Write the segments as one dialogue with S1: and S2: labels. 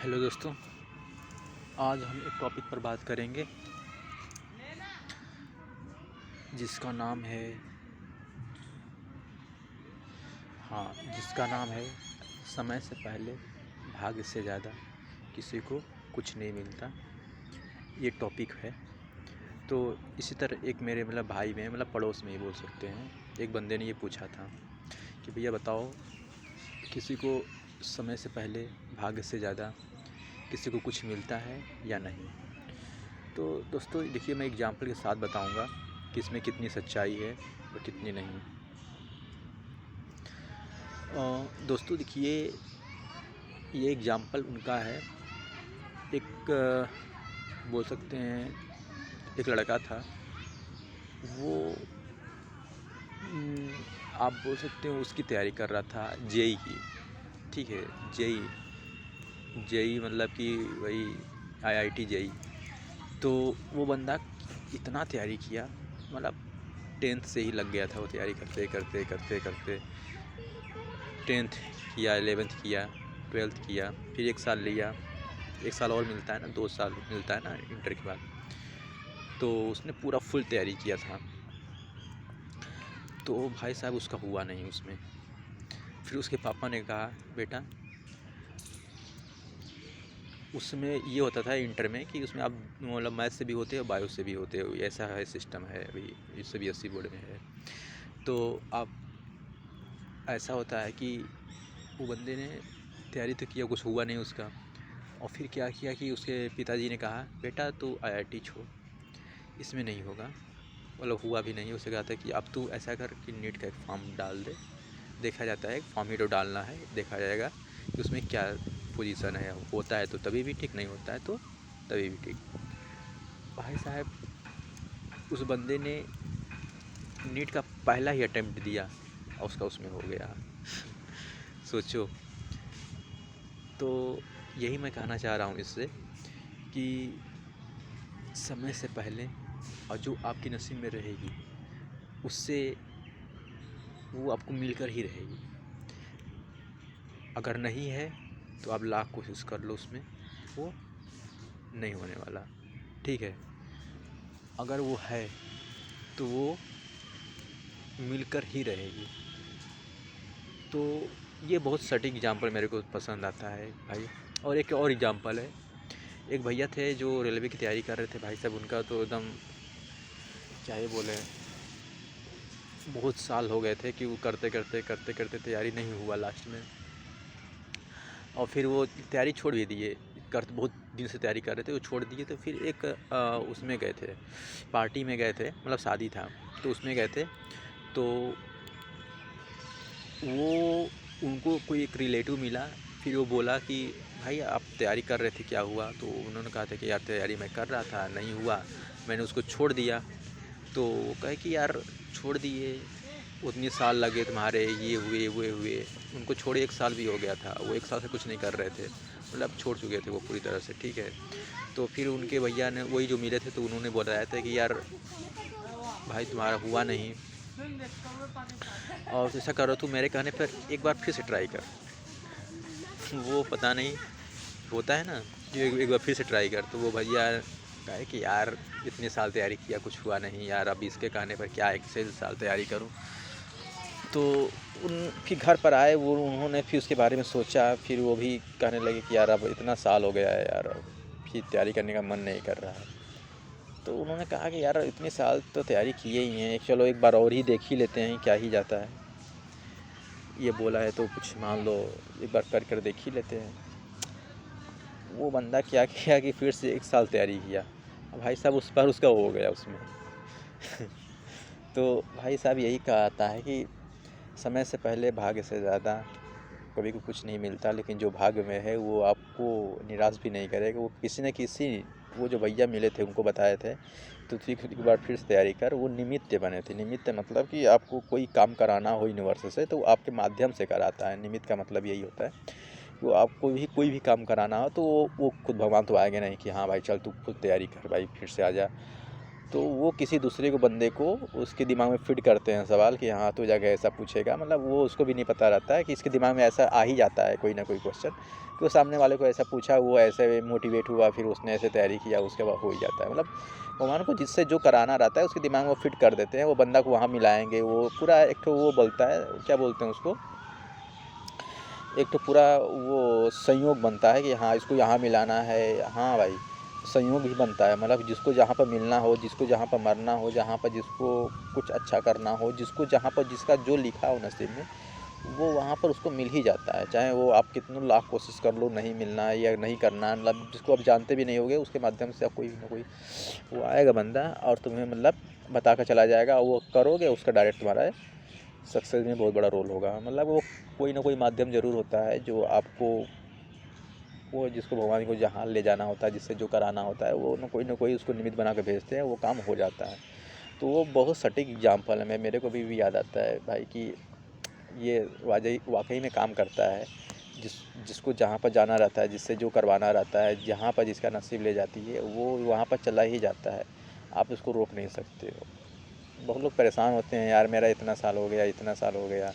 S1: Hello दोस्तों, आज हम एक टॉपिक पर बात करेंगे जिसका नाम है समय से पहले भाग्य से ज़्यादा किसी को कुछ नहीं मिलता। ये टॉपिक है। तो इसी तरह एक मेरे भाई में पड़ोस में ही बोल सकते हैं, एक बंदे ने ये पूछा था कि भैया बताओ, किसी को समय से पहले भाग्य से ज़्यादा किसी को कुछ मिलता है या नहीं। तो दोस्तों देखिए, मैं एग्जाम्पल के साथ बताऊंगा कि इसमें कितनी सच्चाई है और कितनी नहीं। दोस्तों देखिए, ये एग्जाम्पल उनका है। एक बोल सकते हैं, एक लड़का था। वो आप बोल सकते हो उसकी तैयारी कर रहा था जेई की। ठीक है, जेई कि वही आईआईटी जेई। तो वो बंदा इतना तैयारी किया, 10th से ही लग गया था वो तैयारी करते करते करते करते। 10th किया, 11th किया, 12th किया, फिर 1 साल लिया। 1 साल और मिलता है ना, 2 साल मिलता है ना इंटर के बाद। तो उसने पूरा फुल तैयारी किया था। तो भाई साहब उसका हुआ नहीं उसमें। फिर उसके पापा ने कहा, बेटा उसमें ये होता था इंटर में कि उसमें आप मैथ से भी होते हो, बायो से भी होते हो, ऐसा है सिस्टम है अभी CBSE बोर्ड में है। तो आप ऐसा होता है कि वो बंदे ने तैयारी तो किया, कुछ हुआ नहीं उसका। और फिर क्या किया कि उसके पिताजी ने कहा, बेटा तू आईआईटी छोड़, इसमें नहीं होगा। हुआ भी नहीं। उसे कहा था कि अब तू ऐसा कर कि नीट का एक फॉर्म डाल दे, देखा जाता है, एक फॉर्म ही तो डालना है, देखा जाएगा कि उसमें क्या पोजीशन है। होता है तो तभी भी ठीक, नहीं होता है तो तभी भी ठीक। भाई साहब उस बंदे ने नीट का पहला ही अटेम्प्ट दिया और उसका उसमें हो गया। सोचो। तो यही मैं कहना चाह रहा हूँ इससे कि समय से पहले और जो आपकी नसीब में रहेगी उससे वो आपको मिलकर ही रहेगी। अगर नहीं है तो आप लाख कोशिश कर लो, उसमें वो नहीं होने वाला। ठीक है, अगर वो है तो वो मिलकर ही रहेगी। तो ये बहुत सटीक एग्जाम्पल मेरे को पसंद आता है भाई। और एक और एग्जाम्पल है, एक भैया थे जो रेलवे की तैयारी कर रहे थे। भाई साहब उनका तो एकदम क्या ही बोले, बहुत साल हो गए थे कि वो करते करते करते करते तैयारी नहीं हुआ लास्ट में। और फिर वो तैयारी छोड़ भी दिए, बहुत दिन से तैयारी कर रहे थे, वो छोड़ दिए। तो फिर एक उसमें गए थे, पार्टी में गए थे, शादी था तो उसमें गए थे। तो वो उनको कोई एक रिलेटिव मिला। फिर वो बोला कि भाई आप तैयारी कर रहे थे, क्या हुआ? तो उन्होंने कहा था कि यार तैयारी मैं कर रहा था, नहीं हुआ, मैंने उसको छोड़ दिया। तो वो कहे कि यार छोड़ दिए, उतने साल लगे तुम्हारे, ये हुए वो हुए। उनको छोड़े 1 साल भी हो गया था, वो 1 साल से कुछ नहीं कर रहे थे, छोड़ चुके थे वो पूरी तरह से। ठीक है, तो फिर उनके भैया ने, वही जो मिले थे, तो उन्होंने बताया था कि यार भाई तुम्हारा हुआ नहीं, और ऐसा करो तू मेरे कहने पर एक बार फिर से ट्राई कर। वो पता नहीं होता है ना कि एक बार फिर से ट्राई कर। तो वो भैया कहे कि यार इतने साल तैयारी किया, कुछ हुआ नहीं यार, अब इसके कहने पर क्या 1 से साल तैयारी करूं। तो उनके घर पर आए वो, उन्होंने फिर उसके बारे में सोचा। फिर वो भी कहने लगे कि यार अब इतना साल हो गया है यार, अब फिर तैयारी करने का मन नहीं कर रहा है। तो उन्होंने कहा कि यार इतने साल तो तैयारी किए ही हैं, चलो एक बार और ही देख ही लेते हैं, क्या ही जाता है। ये बोला है तो कुछ मान लो, एक बार कर देख ही लेते हैं। वो बंदा क्या किया कि फिर से 1 साल तैयारी किया। अब भाई साहब उस पर उसका हो गया उसमें। तो भाई साहब यही कहता है कि समय से पहले भाग्य से ज़्यादा कभी को कुछ नहीं मिलता, लेकिन जो भाग्य में है वो आपको निराश भी नहीं करेगा। वो किसी न किसी, वो जो भैया मिले थे उनको बताए थे, तो एक बार फिर से तैयारी कर। वो निमित्त बने थे। निमित्त मतलब कि आपको कोई काम कराना हो यूनिवर्स से, तो वो आपके माध्यम से कराता है। निमित्त का मतलब यही होता है कि वो आपको भी कोई भी काम कराना हो तो वो खुद भगवान तो आएंगे नहीं कि हाँ भाई चल तू खुद तैयारी कर भाई, फिर से आ जा। तो वो किसी दूसरे को बंदे को उसके दिमाग में फिट करते हैं सवाल कि हाँ तू जाके ऐसा पूछेगा, मतलब वो उसको भी नहीं पता रहता है कि इसके दिमाग में ऐसा आ ही जाता है कोई ना कोई क्वेश्चन कि वो सामने वाले को ऐसा पूछा, वो ऐसे मोटिवेट हुआ, फिर उसने ऐसे तैयारी किया, उसके बाद हो ही जाता है। मतलब भगवान को जिससे जो कराना रहता है उसके दिमाग में वो फिट कर देते हैं, वो बंदा को वहाँ मिलाएंगे, वो पूरा एक तो वो बोलता है, क्या बोलते हैं उसको, एक तो पूरा वो संयोग बनता है कि हाँ इसको यहाँ मिलाना है। हाँ भाई, संयोग ही बनता है, मतलब जिसको जहाँ पर मिलना हो, जिसको जहाँ पर मरना हो, जहाँ पर जिसको कुछ अच्छा करना हो, जिसको जहाँ पर जिसका जो लिखा हो नसीब में, वो वहाँ पर उसको मिल ही जाता है। चाहे वो आप कितनों लाख कोशिश कर लो, नहीं मिलना है या नहीं करना है, मतलब जिसको आप जानते भी नहीं होगे उसके माध्यम से आप कोई ना कोई वो आएगा बंदा और तुम्हें मतलब बता कर चला जाएगा, वो करोगे उसका डायरेक्ट तुम्हारा सक्सेस में बहुत बड़ा रोल होगा। मतलब वो कोई ना कोई माध्यम ज़रूर होता है जो आपको, वो जिसको भगवान को जहाँ ले जाना होता है, जिससे जो कराना होता है, वो ना कोई उसको निमित्त बना के भेजते हैं, वो काम हो जाता है। तो वो बहुत सटीक एग्जाम्पल है, मेरे को भी याद आता है भाई कि ये वाकई में काम करता है। जिसको जहाँ पर जाना रहता है, जिससे जो करवाना रहता है, जहाँ पर जिसका नसीब ले जाती है, वो वहाँ पर चला ही जाता है, आप उसको रोक नहीं सकते हो। बहुत लोग परेशान होते हैं, यार मेरा इतना साल हो गया, इतना साल हो गया।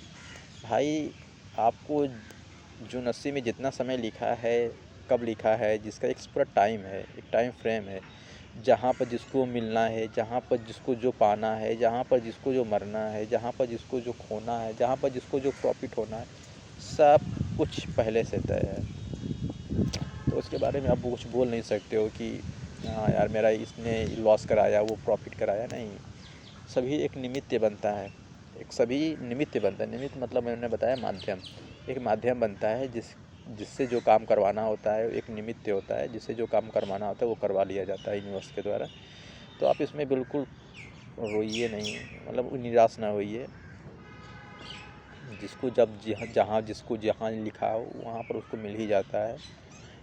S1: भाई आपको जो नसीब में जितना समय लिखा है, कब लिखा है, जिसका एक पूरा टाइम है, एक टाइम फ्रेम है, जहाँ पर जिसको मिलना है, जहाँ पर जिसको जो पाना है, जहाँ पर जिसको जो मरना है, जहाँ पर जिसको जो खोना है, जहाँ पर जिसको जो प्रॉफिट होना है, सब कुछ पहले से तय है। तो उसके बारे में आप कुछ बोल नहीं सकते हो कि हाँ यार मेरा इसने लॉस कराया, वो प्रॉफिट कराया, नहीं। सभी एक निमित्त बनता है, एक सभी निमित्त बनता है। निमित्त मतलब मैंने बताया माध्यम, एक माध्यम बनता है जिससे जो काम करवाना होता है, एक निमित्त होता है जिससे जो काम करवाना होता है वो करवा लिया जाता है यूनिवर्स के द्वारा। तो आप इसमें बिल्कुल रोइए नहीं, मतलब निराश ना होइए। जिसको जब जहाँ जिसको जहाँ लिखा हो वहाँ पर उसको मिल ही जाता है।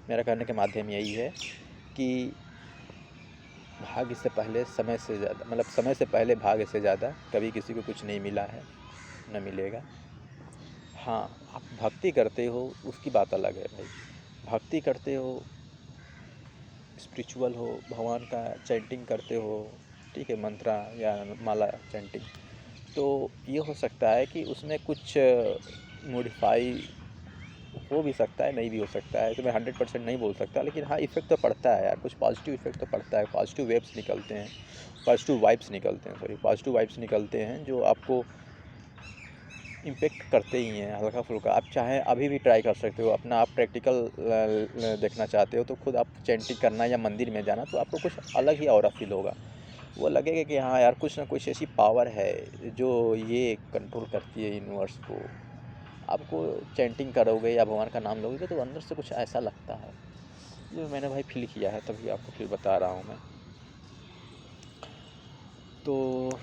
S1: मेरा कहने का माध्यम यही है कि भाग्य से पहले समय से ज़्यादा, मतलब समय से पहले भाग्य से ज़्यादा कभी किसी को कुछ नहीं मिला है, न मिलेगा। हाँ, आप भक्ति करते हो उसकी बात अलग है भाई। भक्ति करते हो, स्पिरिचुअल हो, भगवान का चैंटिंग करते हो, ठीक है, मंत्रा या माला चैंटिंग, तो ये हो सकता है कि उसमें कुछ मॉडिफाई हो भी सकता है, नहीं भी हो सकता है, तो मैं 100% नहीं बोल सकता, लेकिन हाँ इफ़ेक्ट तो पड़ता है यार, कुछ पॉजिटिव इफ़ेक्ट तो पड़ता है। पॉजिटिव वेव्स निकलते हैं, पॉजिटिव वाइब्स निकलते हैं, सॉरी पॉजिटिव वाइब्स निकलते हैं जो आपको इम्पेक्ट करते ही हैं हल्का फुल्का। आप चाहें अभी भी ट्राई कर सकते हो, अपना आप प्रैक्टिकल देखना चाहते हो तो खुद आप चैंटिंग करना या मंदिर में जाना, तो आपको कुछ अलग ही ऑरा फील होगा। वो लगेगा कि हाँ यार कुछ ना कुछ ऐसी पावर है जो ये कंट्रोल करती है यूनिवर्स को। आपको चैंटिंग करोगे या भगवान का नाम लोगे तो अंदर से कुछ ऐसा लगता है, जो मैंने भाई फील किया है, तभी आपको फिर बता रहा हूँ मैं। तो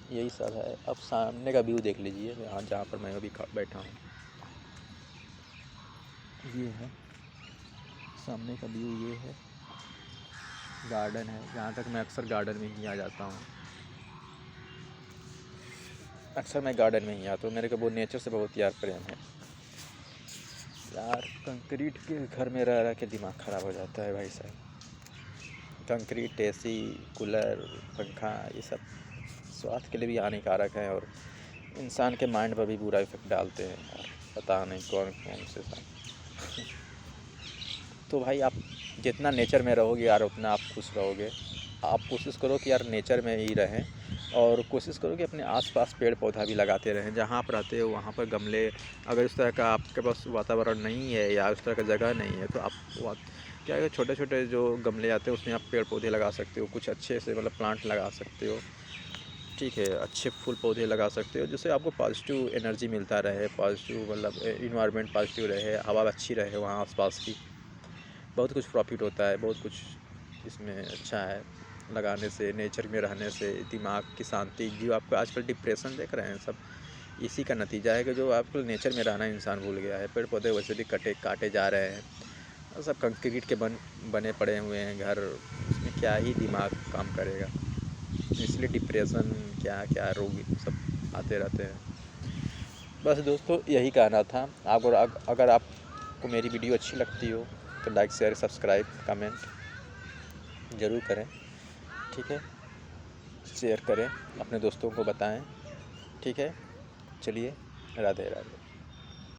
S1: यही सब है। अब सामने का व्यू देख लीजिए, यहाँ जहाँ पर मैं अभी बैठा हूँ, ये है सामने का व्यू, ये है गार्डन है। जहाँ तक मैं अक्सर गार्डन में ही आ जाता हूँ, अक्सर मैं गार्डन में ही आता हूँ। मेरे को वो नेचर से बहुत यार प्रेम है यार। कंक्रीट के घर में रह रह के दिमाग ख़राब हो जाता है भाई साहब। कंक्रीट, एसी, कूलर, पंखा, ये सब स्वास्थ्य के लिए भी हानिकारक है और इंसान के माइंड पर भी बुरा इफेक्ट डालते हैं यार, पता नहीं कौन कौन से सब। तो भाई आप जितना नेचर में रहोगे यार उतना आप खुश रहोगे। आप कोशिश करो कि यार नेचर में ही रहें, और कोशिश करो कि अपने आसपास पेड़ पौधा भी लगाते रहें। जहाँ आप रहते हो वहाँ पर गमले, अगर इस तरह का आपके पास वातावरण नहीं है या उस तरह का जगह नहीं है तो आप क्या है, छोटे छोटे जो गमले आते हैं उसमें आप पेड़ पौधे लगा सकते हो, कुछ अच्छे से मतलब प्लांट लगा सकते हो, ठीक है, अच्छे फूल पौधे लगा सकते हो, जिससे आपको पॉजिटिव एनर्जी मिलता रहे, पॉजिटिव मतलब इन्वायरमेंट पॉजिटिव रहे, हवा अच्छी रहे वहाँ आसपास की। बहुत कुछ प्रॉफिट होता है, बहुत कुछ इसमें अच्छा है लगाने से, नेचर में रहने से दिमाग की शांति। जो आपको आजकल डिप्रेशन देख रहे हैं सब इसी का नतीजा है कि जो आपको नेचर में रहना इंसान भूल गया है। पेड़ पौधे वैसे भी काटे जा रहे हैं, और सब कंक्रीट के बने पड़े हुए हैं घर, उसमें क्या ही दिमाग काम करेगा। इसलिए डिप्रेशन क्या क्या रोग सब आते रहते हैं। बस दोस्तों यही कहना था। अगर आपको मेरी वीडियो अच्छी लगती हो तो लाइक शेयर सब्सक्राइब कमेंट ज़रूर करें, ठीक है। शेयर करें, अपने दोस्तों को बताएं। ठीक है, चलिए, राधे राधे।